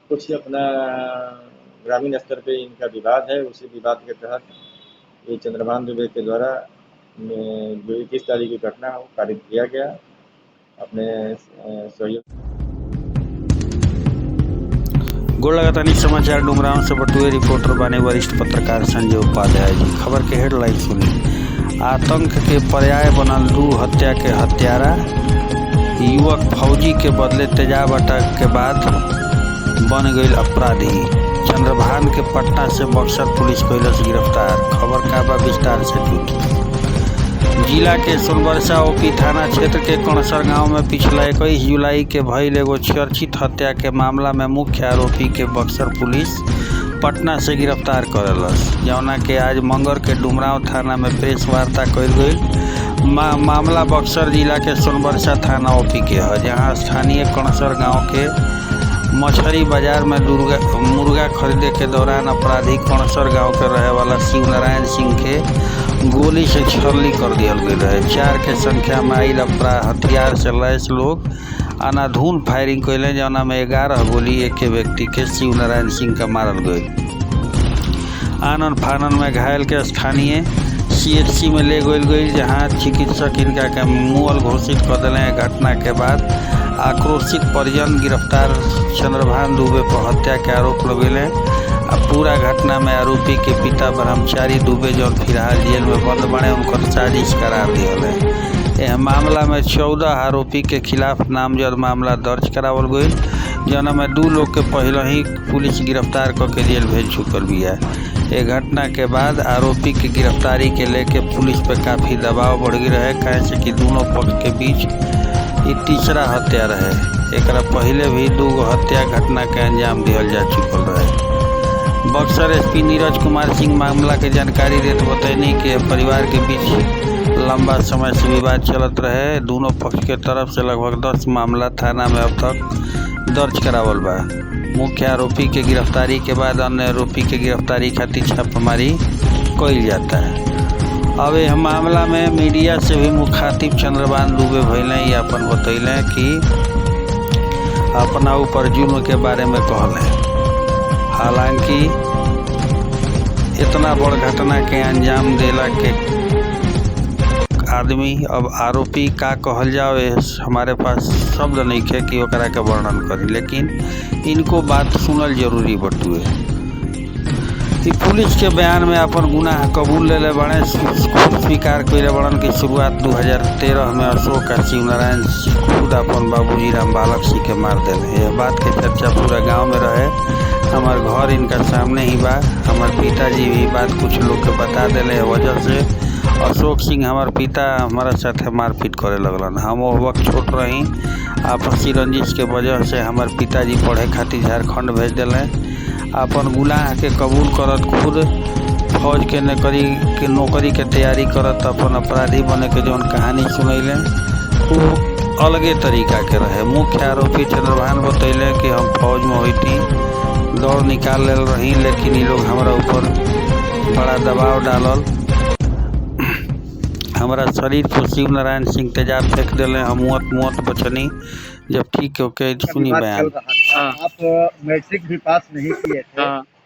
कुछ अपना ग्रामीण स्तर पे इनका विवाद है, उसी विवाद के तहत ये चंद्रभान दुबे के द्वारा जो 21 तारीख की घटना है वो कारित किया गया अपने सहयोग। गोड़ लगातानी समाचार डुमरांव से बटुए रिपोर्टर बने वरिष्ठ पत्रकार संजय उपाध्याय जी। खबर के हेडलाइन सुनी। आतंक के पर्याय बनल 2 हत्या के हत्यारा, युवक फौजी के बदले तेजाब अटक के बाद बन गई अपराधी। चंद्रभान के पटना से बक्सर पुलिस कैलस गिरफ्तार। खबर का बा विस्तार से जुटी। जिला के सोनबरसा ओपी थाना क्षेत्र के कणसर गांव में पिछला 21 जुलाई के भइल एगो चर्चित हत्या के मामला में मुख्य आरोपी के बक्सर पुलिस पटना से गिरफ्तार करलस, जौना के आज मंगर के डुमरांव थाना में प्रेस वार्ता कइल गई। मामला बक्सर जिला के सोनबरसा थाना ओपी के है, जहां स्थानीय कणसर गांव के मछरी बाजार में मुर्गा खरीदे के दौरान अपराधी कणसर गांव के रहे वाला शिव नारायण सिंह के गोली से छर्ली कर दिया गई रहे। 4 के संख्या में आयल हथियार से लैस लोग अनाधून फायरिंग कैले, जौना में 11 गोली एक व्यक्ति के शिव नारायण सिंह का मारल गई। आनन फानन में घायल के स्थानीय CHC में ले गई, जहां चिकित्सक इनका के मुअल घोषित कर दिले। घटना के बाद आक्रोशित परिजन गिरफ्तार चंद्रभान दुबे पर हत्या के आरोप लगेले। पूरा घटना में आरोपी के पिता ब्रह्मचारी दुबे जो फिलहाल जेल में बंद बने उनकर साजिश करार दिए। यह मामला में 14 आरोपी के खिलाफ नामजद मामला दर्ज करावल गई, जना में 2 लोग के पहले ही पुलिस गिरफ्तार करके जेल भेज चुकल भी है। ये घटना के बाद आरोपी की गिरफ्तारी के लेके पुलिस पे काफ़ी दबाव बढ़ गई रहे, कैसे कि दोनों पक्ष के बीच ये तीसरा हत्या रहे। एक पहले भी 2 हत्या घटना के अंजाम दिहल जा चुकल रहे। बक्सर SP नीरज कुमार सिंह मामला के जानकारी देते बतैनी कि परिवार के बीच लंबा समय से विवाद चलत रहे। दोनों पक्ष के तरफ से लगभग 10 मामला थाना में अब तक दर्ज करावल बा। मुख्य आरोपी के गिरफ्तारी के बाद अन्य आरोपी के गिरफ्तारी खातिर छापेमारी कइल जाता है। अब यह मामला में मीडिया से भी मुखातिब चंद्रभान दुबे भइले ये अपन बतैले कि अपना ऊपर जुर्म के बारे में कहले। हालांकि इतना बड़ घटना के अंजाम देला के आदमी अब आरोपी का कहल जाओ, हमारे पास शब्द नहीं है कि ओकरा के वर्णन करी, लेकिन इनको बात सुनल जरूरी बटुए। पुलिस के बयान में अपन गुनाह कबूल ले बड़े, स्वीकार कैले बड़न की शुरुआत 2013 में अशोक का शिव नारायण खुद अपन बाबूजी राम बालक सिंह के मार दिले। यह बात के चर्चा पूरा गांव में रहे। हमार घर इनका सामने ही बा। हमार पिताजी भी बात कुछ लोग के बता दिले। वजह से अशोक सिंह हमार पिता हमारा साथे मारपीट करे लगलन। हम वो वक्त छोट रही। आपसी रंजिश के वजह से हमार पिताजी पढ़े खातिर झारखंड भेज दिले। अपन गुनाह के कबूल करत खुद फौज के नौकरी के तैयारी करत अपन अपराधी बने के जौन कहानी सुनैले वो अलगे तरीका के रहे। मुख्य आरोपी चंद्रभान बतैले कि हम फौज में हुई थी, दौड़ निकाल ले रही, लेकिन ये लोग हमारा ऊपर बड़ा दबाव डालल। हमारा शरीर पर शिव नारायण सिंह तेजाब फेंक दिले। हम मुआत बचनी। जब ठीक ओके सुनी बयान। आप मैट्रिक भी पास नहीं किए थे,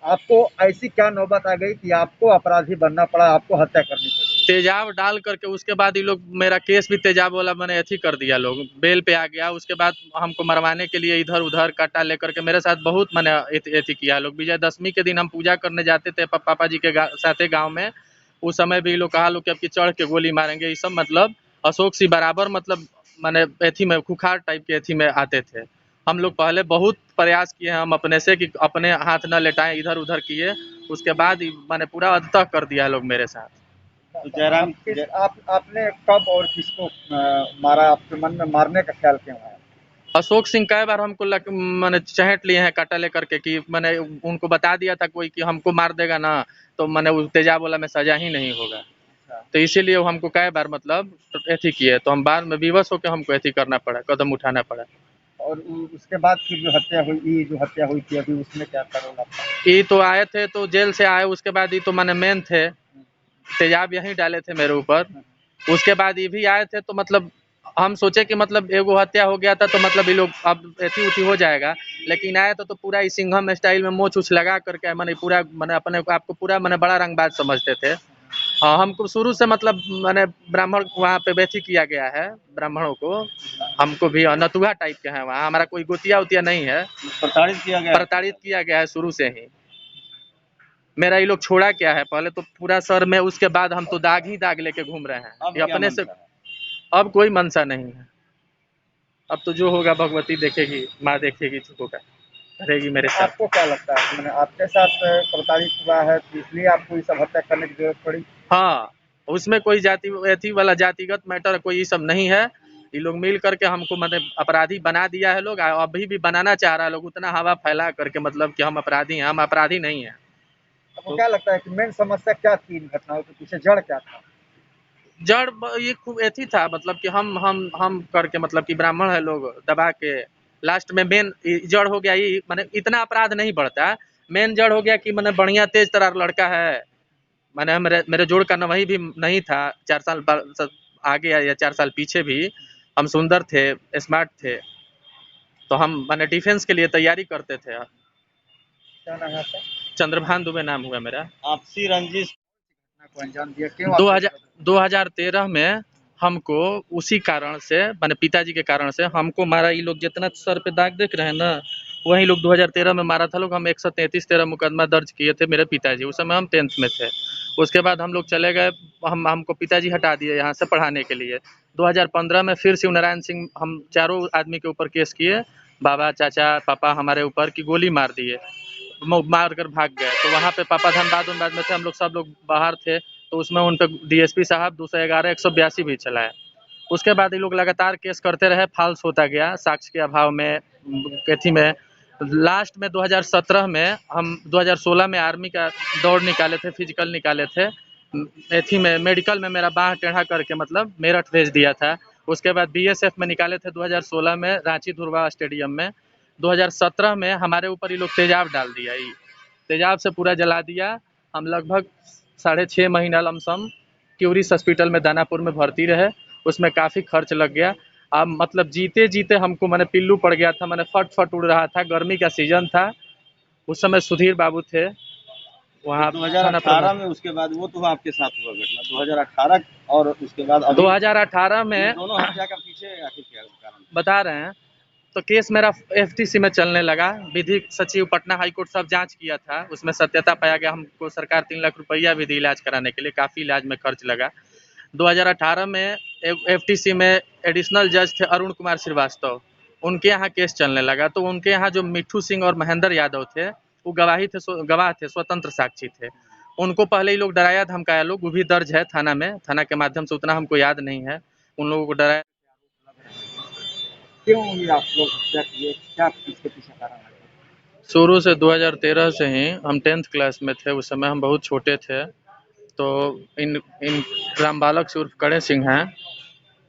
आपको ऐसी क्या नौबत आ गई कि आपको अपराधी बनना पड़ा, आपको हत्या करनी पड़ी? तेजाब डाल करके उसके बाद ये लोग मेरा केस भी तेजाब वाला मैंने ऐसी कर दिया, लोग बेल पे आ गया। उसके बाद हमको मरवाने के लिए इधर उधर काटा लेकर के मेरे साथ बहुत मैंने ऐसी किया लोग। विजयदशमी के दिन हम पूजा करने जाते थे पापा जी के साथ गाँव में। उस समय भी लोग कहा लोग कि अब की चढ़ के गोली मारेंगे। ये सब मतलब अशोक सिंह बराबर मतलब मैंने एथी में खुखार टाइप के एथी में आते थे। हम लोग पहले बहुत प्रयास किए हम अपने से कि अपने हाथ न लेटाएं, इधर उधर किए। उसके बाद मैंने पूरा अधतः कर दिया लोग मेरे साथ। तो जयराम आपने कब और किसको मारा? आपके मन में मारने का ख्याल क्यों आया? अशोक सिंह कई बार हमको मैंने चहट लिए हैं काटा लेकर के कि मैंने उनको बता दिया था कोई कि हमको मार देगा ना तो मैंने उस तेजाब वाला में सजा ही नहीं होगा। तो इसीलिए वो हमको कई बार मतलब ऐसी किए, तो हम बाद में विवश होकर हमको ऐसी करना पड़ा, कदम उठाना पड़ा। और उसके बाद फिर जो हत्या हुई थी अभी उसमें क्या करोगे? ये तो आए थे तो जेल से आए, उसके बाद ये तो मैंने मेन थे, तेजाब यहीं डाले थे मेरे ऊपर। उसके बाद ये भी आए थे तो मतलब हम सोचे कि मतलब एगो हत्या हो गया था तो मतलब ये लोग अब एथी उथी हो जाएगा, लेकिन आए तो पूरा इस सिंघम स्टाइल में मोछ उछ लगा करके मैंने पूरा मैंने अपने आपको पूरा मैंने बड़ा रंगबाज समझते थे। हाँ, हमको शुरू से मतलब मैंने ब्राह्मण वहाँ पे बेथी किया गया है ब्राह्मणों को, हमको भी नतुआ टाइप के हैं वहाँ, हमारा कोई गोतिया उतिया नहीं है, प्रताड़ित किया गया है शुरू से ही। मेरा ये लोग छोड़ा क्या है, पहले तो पूरा सर में, उसके बाद हम तो दाग ही दाग लेके घूम रहे हैं ये अपने से। अब कोई मनसा नहीं है, अब तो जो होगा भगवती देखेगी, माँ देखेगी, जो होगा करेगी मेरे साथ। आपको क्या लगता है मैंने आपके साथ प्रताड़ित हुआ है तो इसलिए आपको ये सब हत्या करने की जरूरत पड़ी? हाँ, उसमें कोई जाति एथी वाला जातिगत मैटर कोई ये सब नहीं है, ये लोग मिल करके हमको मतलब अपराधी बना दिया है लोग, अभी भी बनाना चाह रहा है लोग, उतना हवा फैला करके मतलब कि हम अपराधी हैं, हम अपराधी नहीं हैं। आपको क्या लगता है कि मेन समस्या क्या थी इन घटनाओं के पीछे, जड़ क्या था? जड़ ये खूब एथी था, मतलब कि हम करके मतलब कि ब्राह्मण है लोग दबा के लास्ट में मेन जड़ हो गया ये, मैंने इतना अपराध नहीं बढ़ता, मेन जड़ हो गया कि मैंने बढ़िया तेज तरार लड़का है, मैंने मेरे जोड़ का वही भी नहीं था, 4 साल आगे या 4 साल पीछे भी हम सुंदर थे, स्मार्ट थे, तो हम मैंने डिफेंस के लिए तैयारी करते थे। क्या नाम है आपका? चंद्रभान दुबे नाम हुआ मेरा। आपसी रंजिश को अंजाम दिया क्यों आपने? 2013 में हमको उसी कारण से मैंने पिताजी के कारण से हमको मारा, ये लोग जितना सर पे दाग देख रहे हैं ना, वही लोग 2013 में मारा था लोग, हम 133 मुकदमा दर्ज किए थे मेरे पिताजी, उस समय हम 10th में थे। उसके बाद हम लोग चले गए, हमको पिताजी हटा दिए यहाँ से पढ़ाने के लिए। 2015 में फिर शिव नारायण सिंह, हम चारों आदमी के ऊपर केस किए, बाबा चाचा पापा हमारे ऊपर की गोली मार दिए, मार कर भाग गए, तो वहाँ पे पापा धनबाद उनबाद में थे, हम लोग सब लोग बाहर थे, तो उसमें उन पर डीएसपी साहब 211 182 भी चलाए। उसके बाद ये लोग लगातार केस करते रहे, फाल्स होता गया साक्ष्य के अभाव में, एथी में। लास्ट में 2017 में हम 2016 में आर्मी का दौड़ निकाले थे, फिजिकल निकाले थे, एथी में मेडिकल में मेरा बाँह टेढ़ा करके मतलब मेरठ भेज दिया था। उसके बाद बीएसएफ में निकाले थे 2016 में रांची धुरवा स्टेडियम में। 2017 में हमारे ऊपर ये लोग तेजाब डाल दिया, ये तेजाब से पूरा जला दिया। हम लगभग 6.5 महीना लमसम क्यूरिस हॉस्पिटल में दानापुर में भर्ती रहे, उसमें काफ़ी खर्च लग गया। अब मतलब जीते जीते हमको मैंने पिल्लू पड़ गया था, मैंने फट फट उड़ रहा था, गर्मी का सीजन था, उस समय सुधीर बाबू थे वहाँ 2018 में, उसके बाद वो तो आपके साथ हुआ घटना 2018 और उसके बाद अभी 2018 में दोनों हत्या का पीछे आखिर क्या कारण? बता रहे हैं, तो केस मेरा एफटीसी में चलने लगा, विधिक सचिव पटना हाईकोर्ट सब जांच किया था, उसमें सत्यता पाया गया, हमको सरकार 3 लाख रुपया भी दी इलाज कराने के लिए, काफ़ी इलाज में खर्च लगा। 2018 में एफटीसी में एडिशनल जज थे अरुण कुमार श्रीवास्तव, उनके यहाँ केस चलने लगा, तो उनके यहाँ जो मिट्ठू सिंह और महेंद्र यादव थे वो गवाह थे, स्वतंत्र साक्षी थे। उनको पहले ही लोग डराया धमकाया लोग, वो भी दर्ज है थाना में, थाना के माध्यम से, उतना हमको याद नहीं है, उन लोगों को डराया। क्यों ये आप लोग हत्या किए, क्या इसके पीछे कारण है? शुरू से 2013 से ही हम 10th क्लास में थे, उस समय हम बहुत छोटे थे, तो इन इन राम बालक उर्फ कड़े सिंह हैं,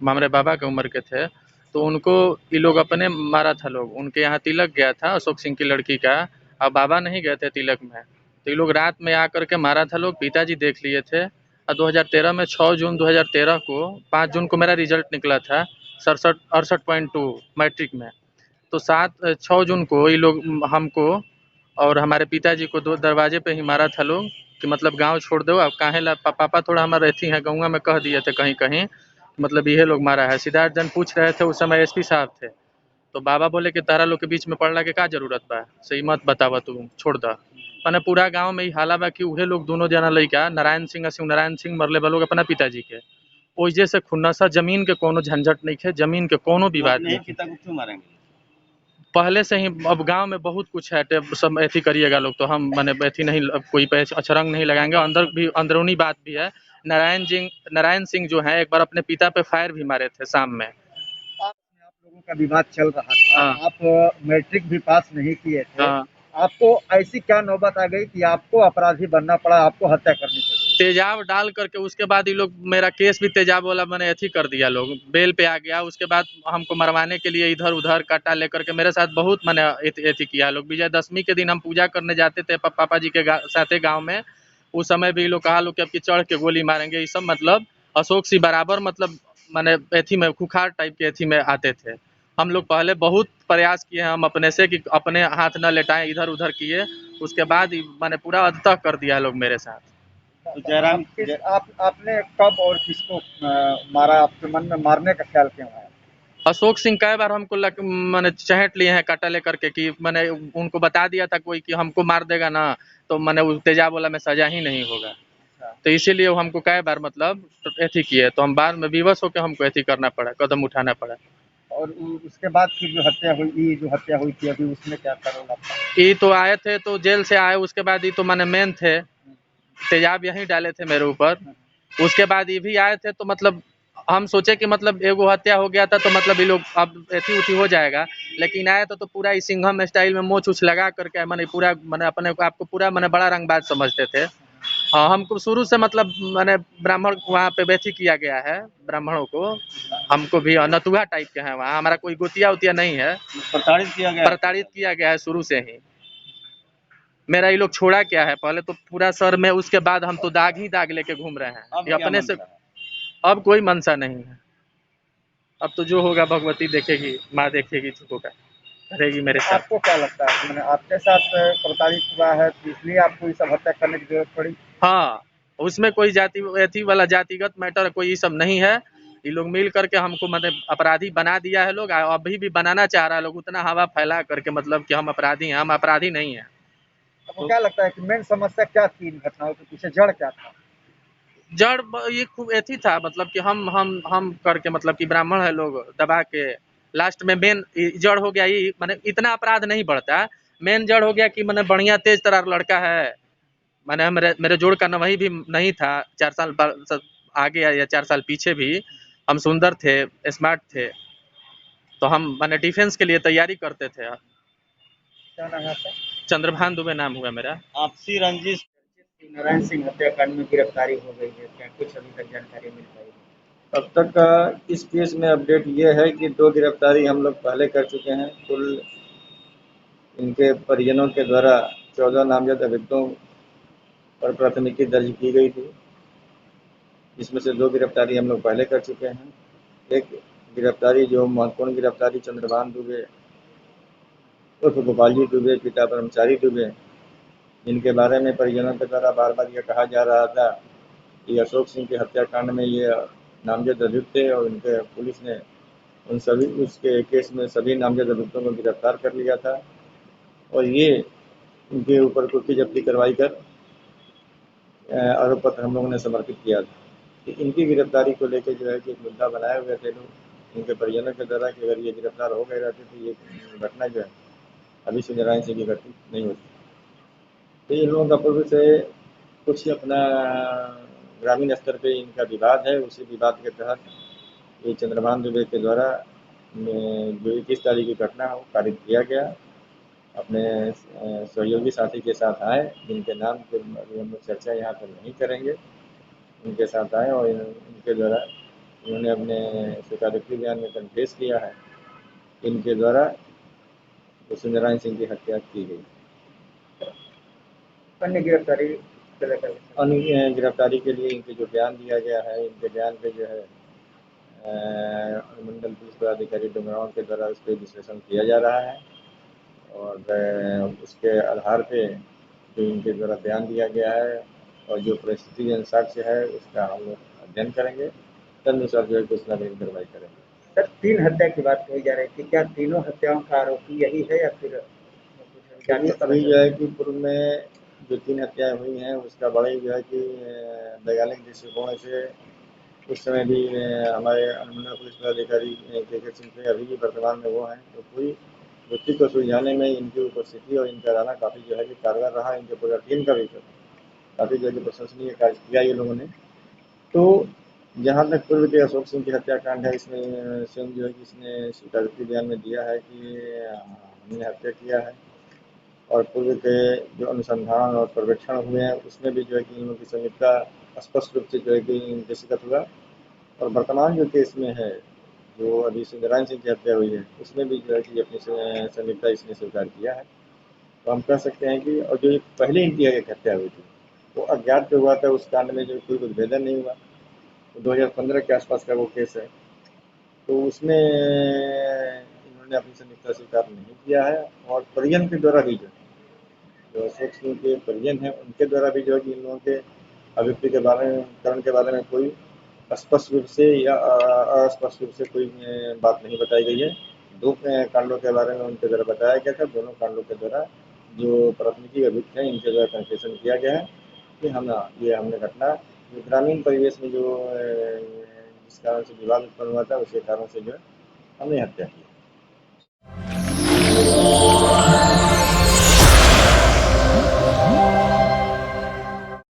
हमारे बाबा के उम्र के थे, तो उनको ये लोग अपने मारा था लोग, उनके यहाँ तिलक गया था अशोक सिंह की लड़की का, अब बाबा नहीं गए थे तिलक में, तो ये लोग रात में आकर के मारा था लोग, पिताजी देख लिए थे। और 2013 में 6 जून 2013 को, 5 जून को मेरा रिजल्ट निकला था 68.2 मैट्रिक में, तो 6 जून को ये लोग हमको और हमारे पिताजी को दो दरवाजे पे ही मारा था लोग, कि मतलब गांव छोड़ दो, अब काहे ला, पापा थोड़ा हमारे रहती हैं गौवा में, कह दिए थे कहीं कहीं, मतलब ये लोग मारा है। सिद्धार्थ जन पूछ रहे थे, उस समय एसपी साहब थे, तो बाबा बोले कि तारा लोग के बीच में पड़ला के का जरूरत बा, सही मत बतावा तू, छोड़ द। मैंने पूरा गांव में ही हाला बा कि उहे लोग दोनों जना लइका नारायण सिंह और शिव नारायण सिंह मरले बा लोग अपना पिताजी के, ओइजे से खुन्नसा, जमीन के कोनो झंझट नहीं है, जमीन के कोनो विवाद नहीं। पिता को क्यों मारेंगे? पहले से ही अब गांव में बहुत कुछ है, सब ऐसी करिएगा लोग, तो हम मैंने ऐसी नहीं, अब कोई पे अछरंग नहीं लगाएंगे, अंदर भी अंदरूनी बात भी है। नारायण सिंह जो है एक बार अपने पिता पे फायर भी मारे थे शाम में। आप लोगों का विवाद चल रहा था, हाँ। आप मैट्रिक भी पास नहीं किए थे, हाँ। आपको ऐसी क्या नौबत आ गई कि आपको अपराधी बनना पड़ा, आपको हत्या करनी पड़ी? तेजाब डाल करके उसके बाद ये लोग मेरा केस भी तेजाब वाला मैंने एथी कर दिया, लोग बेल पे आ गया, उसके बाद हमको मरवाने के लिए इधर उधर काटा लेकर के मेरे साथ बहुत मैंने एथी किया लोग। विजयदशमी के दिन हम पूजा करने जाते थे पापा जी के साथे गाँव में, उस समय भी लोग कहा लोग कि अब की चढ़ के गोली मारेंगे, ये सब मतलब अशोक सिंह बराबर मतलब माने एथी में खुखार टाइप के एथी में आते थे। हम लोग पहले बहुत प्रयास किए हैं हम अपने से कि अपने हाथ न लेटाएं, इधर उधर किए, उसके बाद माने पूरा अधतः कर दिया लोग मेरे साथ। तो जयराम आपने कब और किसको मारा? आपके मन में मारने का ख्याल क्यों आया? अशोक सिंह कई बार हमको मैंने चहट लिए हैं काटा लेकर के कि मैंने उनको बता दिया था कोई कि हमको मार देगा ना तो मैंने तेजाब वाला में सजा ही नहीं होगा, तो इसीलिए वो हमको कई बार मतलब एथी किए, तो हम बाद में विवश होकर हमको एथी करना पड़ा, कदम उठाना पड़ा। और उसके बाद फिर जो हत्या हुई, ये जो हत्या हुई थी अभी, उसमें क्या था रोल आपका? ये तो आए थे तो जेल से आए, उसके बाद ये तो मैंने मेन थे, तेजाब यहीं डाले थे मेरे ऊपर। उसके बाद ये भी आए थे तो मतलब हम सोचे कि मतलब एगो हत्या हो गया था तो मतलब ये लोग अब एथी उथी हो जाएगा, लेकिन आए तो पूरा इस सिंघम स्टाइल में मोछ उछ लगा करके मैंने पूरा मैंने अपने को आपको पूरा मैंने बड़ा रंगबाज समझते थे। हाँ, हमको शुरू से मतलब मैंने ब्राह्मण वहाँ पे बेथी किया गया है, ब्राह्मणों को हमको भी नतुआ टाइप के हैं वहाँ, हमारा कोई गोतिया उतिया नहीं है, प्रताड़ित किया गया है शुरू से ही। मेरा ये लोग छोड़ा क्या है, पहले तो पूरा सर में, उसके बाद हम तो दाग ही दाग लेके घूम रहे हैं ये अपने से। अब कोई मनसा नहीं है, अब तो जो होगा भगवती देखेगी, माँ देखेगी, जो होगा करेगी मेरे साथ। आपको क्या लगता है मैंने आपके साथ प्रताड़ित हुआ है तो इसलिए आपको ये सब हत्या करने की जरूरत पड़ी? हाँ, उसमें कोई जाति एथी वाला जातिगत मैटर कोई ये सब नहीं है, ये लोग मिल करके हमको मतलब अपराधी बना दिया है लोग, अभी भी बनाना चाह रहा है लोग, उतना हवा फैला करके मतलब कि हम अपराधी हैं, हम अपराधी नहीं हैं। आपको क्या लगता है कि मेन समस्या क्या थी इन घटनाओं के पीछे, जड़ क्या था? जड़ ये खूब एथी था मतलब कि हम करके मतलब कि ब्राह्मण है लोग दबा के लास्ट में मेन जड़ हो गया, ये माने इतना अपराध नहीं बढ़ता, मेन जड़ हो गया कि मैंने बढ़िया तेज तरार लड़का है, मैंने मेरे जोड़ का वही भी नहीं था, 4 साल आगे या 4 साल पीछे भी हम सुंदर थे, स्मार्ट थे, तो हम मैंने डिफेंस के लिए तैयारी करते थे। क्या नाम है आपका? चंद्रभान दुबे नाम हुआ मेरा। आपसी रंजिश नारायण सिंह हत्याकांड में गिरफ्तारी हो गई है, क्या कुछ अभी तक जानकारी मिल पाई है? अब तक का इस केस में अपडेट ये है कि 2 गिरफ्तारी हम लोग पहले कर चुके हैं। कुल इनके परिजनों के द्वारा 14 नामजद अभियुक्तों पर प्राथमिकी दर्ज की गई थी, जिसमें से 2 गिरफ्तारी हम लोग पहले कर चुके हैं। एक गिरफ्तारी जो महत्वपूर्ण गिरफ्तारी चंद्रभान दुबे उर्फ गोपालजी दुबे पिता ब्रह्मचारी दुबे, जिनके बारे में परिजनों के द्वारा बार बार ये कहा जा रहा था कि अशोक सिंह के हत्याकांड में ये नामजद अभियुक्त थे, और इनके पुलिस ने उन सभी उसके केस में सभी नामजद अभियुक्तों को गिरफ्तार कर लिया था, और ये इनके ऊपर कुर्की जब्ती करवाई कर आरोप पत्र हम लोगों ने समर्पित किया था कि इनकी गिरफ्तारी को लेकर जो है कि एक मुद्दा बनाए हुए थे लोग इनके परिजनों के द्वारा कि अगर ये गिरफ्तार हो गए रहते तो ये घटना जो है अभी से नारायण सिंह की घटना नहीं होती। तो इन लोगों का पूर्व से कुछ अपना ग्रामीण स्तर पे इनका विवाद है, उसी विवाद के तहत ये चंद्रभान दुबे के द्वारा जो 21 तारीख की घटना हो कारित किया गया। अपने सहयोगी साथी के साथ आए, जिनके नाम की अभी हम लोग चर्चा यहाँ पर नहीं करेंगे, उनके साथ आए और उनके द्वारा उन्होंने अपने स्वीकारोक्ति बयान में कन्फेस किया है कि इनके द्वारा नारायण सिंह की हत्या की गई। अन्य गिरफ्तारी अन्य गिरफ्तारी के लिए इनके जो बयान दिया गया है, इनके बयान पे जो है अनुमंडल पुलिस पदाधिकारी डुमरांव के द्वारा उस पर विश्लेषण किया जा रहा है, और उसके आधार पे जो इनके द्वारा बयान दिया गया है और जो परिस्थिति साक्ष्य है उसका हम लोग अध्ययन करेंगे, तदनुसार जो है कुछ नवीन कार्रवाई करेंगे। सर 3 हत्या की बात कही जा रही थी, क्या तीनों हत्याओं का आरोपी यही है या फिर अभी जो है कि पूर्व में जो 3 हत्याएं हुई हैं उसका बड़ा ही जो है कि वैज्ञानिक दृष्टिकोण से उस समय भी हमारे अनुमंडल पुलिस पदाधिकारी के सिंह थे, अभी भी वर्तमान में वो हैं, तो पूरी गुत्थी को सुलझाने में इनकी उपस्थिति और इनका रहना काफ़ी जो है कि कारगर रहा। इनके पूरा टीम का भी काफ़ी जो है कि प्रशंसनीय कार्य किया ये लोगों ने। तो जहाँ तक पूर्व के अशोक सिंह की हत्याकांड है, इसमें स्वयं जो है कि इसने स्वीकारोक्ति बयान में दिया है कि हमने हत्या किया है, और पूर्व के जो अनुसंधान और सर्वेक्षण हुए हैं उसमें भी जो है कि इन लोगों की संलिप्तता स्पष्ट रूप से जो है कि दृष्टिगत हुआ, और वर्तमान जो केस में है जो अभी नारायण सिंह की हत्या हुई है उसमें भी जो है कि अपनी संलिप्तता इसने स्वीकार किया है। तो हम कह सकते हैं कि और जो पहले इनकी एक हत्या हुई थी वो अज्ञात पे हुआ था, उस कांड में जो कोई उद्भेदन नहीं हुआ, 2015 के आसपास का वो केस है। तो उसमें इन्होंने अपनी संलिप्तता स्वीकार नहीं किया है और परिजन के द्वारा भी जो अशोक सिंह के परिजन हैं उनके द्वारा भी जो है कि इन लोगों के अभियुक्ति के बारे में करण के बारे में कोई स्पष्ट रूप से या अस्पष्ट रूप से कोई बात नहीं बताई गई है। 2 कांडों के बारे में उनके द्वारा बताया गया था। दोनों कांडों के द्वारा जो प्राथमिकी अभियुक्त हैं इनके द्वारा कन्फेशन किया गया है कि ये हमने घटना जो ग्रामीण परिवेश में जो जिस कारण से विवाद उत्पन्न हुआ था उसी कारण से जो है हमने हत्या की।